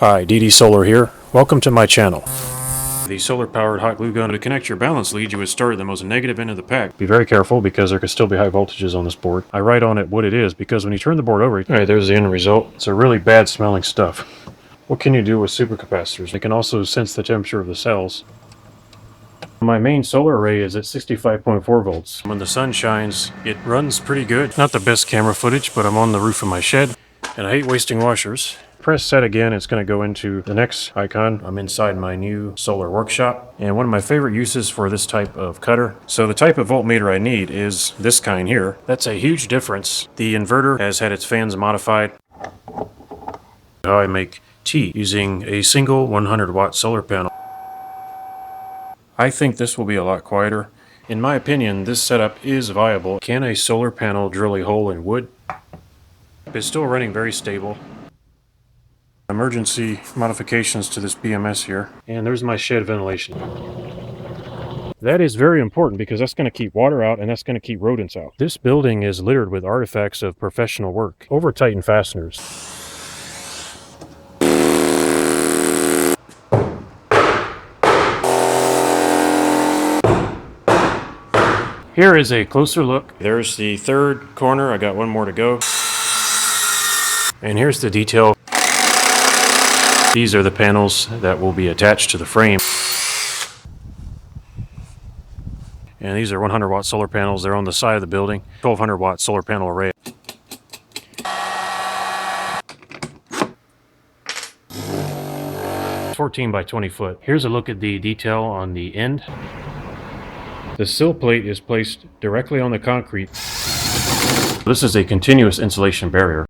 Hi, DDSolar here. Welcome to my channel. The solar-powered hot glue gun. To connect your balance lead, you would start at the most negative end of the pack. Be very careful because there could still be high voltages on this board. I write on it what it is because when you turn the board over, alright, there's the end result. It's a really bad smelling stuff. What can you do with supercapacitors? They can also sense the temperature of the cells. My main solar array is at 65.4 volts. When the sun shines, it runs pretty good. Not the best camera footage, but I'm on the roof of my shed, and I hate wasting washers. Press set again, it's going to go into the next icon. I'm inside my new solar workshop, and one of my favorite uses for this type of cutter. So the type of voltmeter I need is this kind here. That's a huge difference. The inverter has had its fans modified. How I make tea using a single 100 watt solar panel. I think this will be a lot quieter. In my opinion, this setup is viable. Can a solar panel drill a hole in wood? It's still running very stable. Emergency modifications to this BMS here. And there's my shed ventilation. That is very important because that's going to keep water out and that's going to keep rodents out. This building is littered with artifacts of professional work. Over-tightened fasteners. Here is a closer look. There's the third corner. I got one more to go. And here's the detail. These are the panels that will be attached to the frame. And these are 100 watt solar panels. They're on the side of the building. 1200 watt solar panel array. It's 14 by 20 foot. Here's a look at the detail on the end. The sill plate is placed directly on the concrete. This is a continuous insulation barrier.